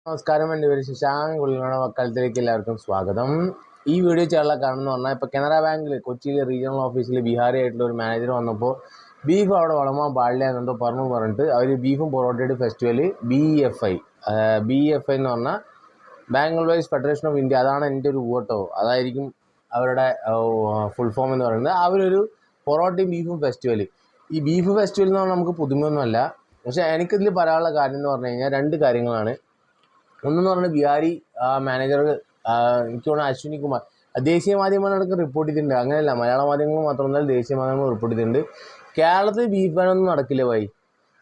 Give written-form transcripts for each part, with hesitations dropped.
നമസ്കാരം. എൻ്റെ പേര് ശശാങ്ക്. കുളിങ്ങളുടെ മക്കളത്തിലേക്ക് എല്ലാവർക്കും സ്വാഗതം. ഈ വീഡിയോ ചെയ്യാനുള്ള കാരണം എന്ന് പറഞ്ഞാൽ ഇപ്പോൾ കാനറ ബാങ്കിൽ കൊച്ചിയിലെ റീജിയണൽ ഓഫീസിൽ ബീഹാറി ആയിട്ടുള്ള ഒരു മാനേജർ വന്നപ്പോൾ ബീഫ് അവിടെ വളമാൻ പാടില്ല എന്നെന്തോ പറഞ്ഞിട്ട് അവർ ബീഫും പൊറോട്ടയുടെ ഫെസ്റ്റിവൽ BFI എന്ന് പറഞ്ഞാൽ bangle wise federation of India, അതാണ് എൻ്റെ ഒരു വോട്ടോ, അതായിരിക്കും അവരുടെ ഫുൾ ഫോം എന്ന് പറയുന്നത്. അവരൊരു പൊറോട്ടയും ബീഫും ഫെസ്റ്റിവൽ. ഈ ബീഫ് ഫെസ്റ്റിവൽ എന്ന് പറഞ്ഞാൽ നമുക്ക് പുതുമയൊന്നുമല്ല. പക്ഷേ എനിക്കിതിൽ പറയാനുള്ള കാര്യം എന്ന് പറഞ്ഞു കഴിഞ്ഞാൽ രണ്ട് കാര്യങ്ങളാണ്. ഒന്നെന്ന് പറഞ്ഞാൽ ബിഹാരി മാനേജർ, എനിക്ക് തോന്നുന്നു അശ്വിനി കുമാർ, ദേശീയ മാധ്യമങ്ങളൊക്കെ റിപ്പോർട്ട് ചെയ്തിട്ടുണ്ട്. അങ്ങനെയല്ല, മലയാള മാധ്യമങ്ങൾ മാത്രമല്ല, ദേശീയ മാധ്യമങ്ങൾ റിപ്പോർട്ട് ചെയ്തിട്ടുണ്ട്. കേരളത്തിൽ ബീഫ് ബാനൊന്നും നടക്കില്ല ഭായി.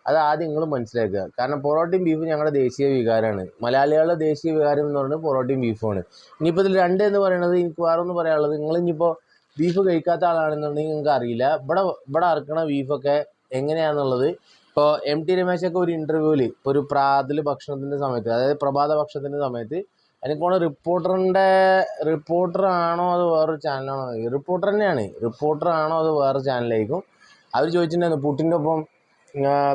അത് ആദ്യം നിങ്ങൾ മനസ്സിലാക്കുക. കാരണം പൊറോട്ടയും ബീഫും ഞങ്ങളുടെ ദേശീയ വികാരമാണ്. മലയാളികളുടെ ദേശീയ വികാരം എന്ന് പറയുന്നത് പൊറോട്ടയും ബീഫുമാണ്. ഇനിയിപ്പോൾ ഇതിൽ രണ്ട് എന്ന് പറയുന്നത് എനിക്ക് വേറെ ഒന്ന് പറയാനുള്ളത്, നിങ്ങളിനിപ്പോൾ ബീഫ് കഴിക്കാത്ത ആളാണെന്നുണ്ടെങ്കിൽ നിങ്ങൾക്ക് അറിയില്ല ഇവിടെ അറക്കണ ബീഫൊക്കെ എങ്ങനെയാണെന്നുള്ളത്. ഇപ്പോൾ MT രമേശൊക്കെ ഒരു ഇൻ്റർവ്യൂവിൽ ഇപ്പോൾ ഒരു പ്രാതൽ ഭക്ഷണത്തിൻ്റെ സമയത്ത്, അതായത് പ്രഭാത ഭക്ഷണത്തിൻ്റെ സമയത്ത്, എനിക്കോണ റിപ്പോർട്ടറാണോ അത് വേറൊരു ചാനലാണോ, റിപ്പോർട്ടർ തന്നെയാണ്, റിപ്പോർട്ടറാണോ അത് വേറെ ചാനലായിരിക്കും. അവർ ചോദിച്ചിട്ടുണ്ടായിരുന്നു പുട്ടിൻ്റെ ഒപ്പം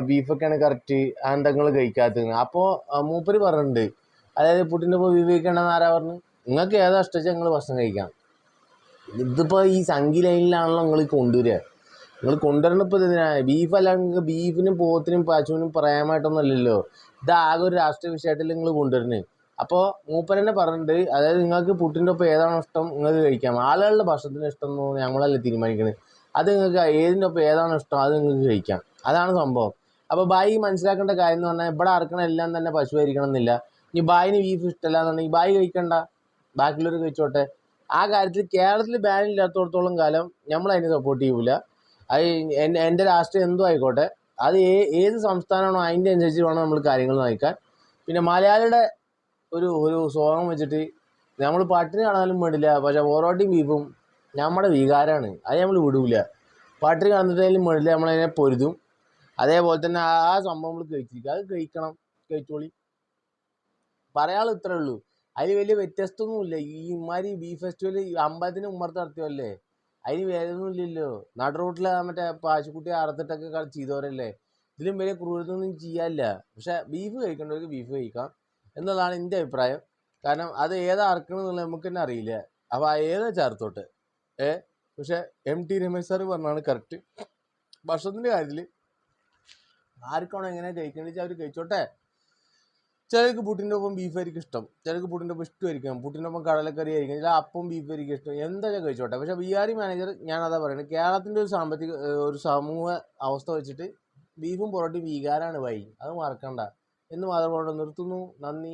ബീഫൊക്കെയാണ് കറക്റ്റ്, അതെന്താ നിങ്ങൾ കഴിക്കാത്തത്. അപ്പോൾ മൂപ്പര് പറഞ്ഞിട്ടുണ്ട്, അതായത് പുട്ടിൻ്റെ ഒപ്പം ബീഫ് കഴിക്കേണ്ടെന്ന് ആരാ പറഞ്ഞു? നിങ്ങൾക്ക് ഏതാ ഇഷ്ടം നിങ്ങൾ ഭക്ഷണം കഴിക്കാം. ഇതിപ്പോൾ ഈ സംഖ്യ ലൈനിലാണല്ലോ നിങ്ങൾ കൊണ്ടുവരിക. നിങ്ങൾ കൊണ്ടുവരണം. ഇപ്പോൾ ഇതിനാണ് ബീഫ് അല്ലാണ്ട് നിങ്ങൾക്ക് ബീഫിനും പോത്തിനും പശുവിനും പറയാമായിട്ടൊന്നും അല്ലല്ലോ. ഇതാകെ ഒരു രാഷ്ട്രീയ വിഷയമായിട്ടല്ലേ നിങ്ങൾ കൊണ്ടുവരുന്നത്. അപ്പോൾ മൂപ്പരെന്നെ പറഞ്ഞിട്ടുണ്ട്, അതായത് നിങ്ങൾക്ക് പുട്ടിൻ്റെ ഒപ്പം ഏതാണോ ഇഷ്ടം നിങ്ങൾക്ക് കഴിക്കാം. ആളുകളുടെ ഭക്ഷണത്തിന് ഇഷ്ടം എന്ന് ഞങ്ങളല്ലേ തീരുമാനിക്കുന്നത്. അത് നിങ്ങൾക്ക് ഏതിൻ്റെ ഒപ്പം ഏതാണോ ഇഷ്ടം അത് നിങ്ങൾക്ക് കഴിക്കാം. അതാണ് സംഭവം. അപ്പോൾ ബായി മനസ്സിലാക്കേണ്ട കാര്യം എന്ന് പറഞ്ഞാൽ ഇവിടെ അറക്കണ എല്ലാം തന്നെ പശു ആയിരിക്കണം എന്നില്ല. ഇനി ബായിന് ബീഫ് ഇഷ്ടമല്ല എന്നുണ്ടെങ്കിൽ ബായി കഴിക്കണ്ട, ബാക്കിയുള്ളവർ കഴിച്ചോട്ടെ. ആ കാര്യത്തിൽ കേരളത്തിൽ ബാൻ ഇല്ലാത്തടത്തോളം കാലം നമ്മൾ അതിനെ സപ്പോർട്ട് ചെയ്യൂല. അത് എൻ്റെ രാഷ്ട്രീയം എന്തോ ആയിക്കോട്ടെ, അത് ഏത് സംസ്ഥാനമാണോ അതിൻ്റെ അനുസരിച്ച് വേണം നമ്മൾ കാര്യങ്ങൾ നയിക്കാൻ. പിന്നെ മലയാളിയുടെ ഒരു സോങ് വെച്ചിട്ട് നമ്മൾ പട്ടിണി കാണാനും വേണ്ടില്ല, പക്ഷേ പൊറോട്ടയും ബീഫും നമ്മുടെ വികാരമാണ്, അത് നമ്മൾ വിടൂല. പട്ടിണി കാണുന്നതിലും വേണ്ടില്ല, നമ്മളതിനെ പൊരുതും. അതേപോലെ തന്നെ ആ സംഭവം നമ്മൾ കഴിച്ചിരിക്കുക, അത് കഴിക്കണം, കഴിച്ചോളി. പറയാനുള്ള ഇത്രേ ഉള്ളൂ. അതിൽ വലിയ വ്യത്യസ്തമൊന്നുമില്ല. ഈ ഇമാതിരി ബീഫ് ഫെസ്റ്റിവൽ അമ്പലത്തിന് ഉമ്മർത്ത് നടത്തിയല്ലേ, അതിന് വേദനയൊന്നും ഇല്ലല്ലോ. നട റോട്ടിൽ മറ്റേ പാശുക്കുട്ടി അറുത്തിട്ടൊക്കെ ചെയ്തവരല്ലേ. ഇതിലും വലിയ ക്രൂരതൊന്നും ചെയ്യാനില്ല. പക്ഷെ ബീഫ് കഴിക്കേണ്ടവർക്ക് ബീഫ് കഴിക്കാം എന്നതാണ് എൻ്റെ അഭിപ്രായം. കാരണം അത് ഏതാ അറക്കണമെന്നുള്ളത് നമുക്ക് തന്നെ അറിയില്ല. അപ്പോൾ ഏതാ ചേർത്തോട്ടെ. പക്ഷെ MT രമേശ് സാറ് പറഞ്ഞാണ് കറക്റ്റ്. ഭക്ഷണത്തിൻ്റെ കാര്യത്തിൽ ആർക്കാണോ എങ്ങനെ കഴിക്കേണ്ടത് വെച്ചാൽ അവർ കഴിച്ചോട്ടെ. ചിലർക്ക് പുട്ടിൻ്റെ ഒപ്പം ബീഫ് ആയിരിക്കും ഇഷ്ടം, ചിലർക്ക് പുട്ടിൻ്റെ ഒപ്പം ഇഷ്ടമായിരിക്കും, പുട്ടിൻ്റെ ഒപ്പം കടലക്കറി ആയിരിക്കും, ചില അപ്പം ബീഫ് ആയിരിക്കും ഇഷ്ടം, എന്തായാലും കഴിച്ചോട്ടെ. പക്ഷേ ബിഹാരി മാനേജർ, ഞാനതാ പറയുന്നത്, കേരളത്തിൻ്റെ ഒരു സമൂഹ അവസ്ഥ വെച്ചിട്ട് ബീഫും പൊറോട്ടയും വികാരമാണ് വൈ, അത് മറക്കണ്ട എന്ന് മാത്രം നിർത്തുന്നു. നന്ദി.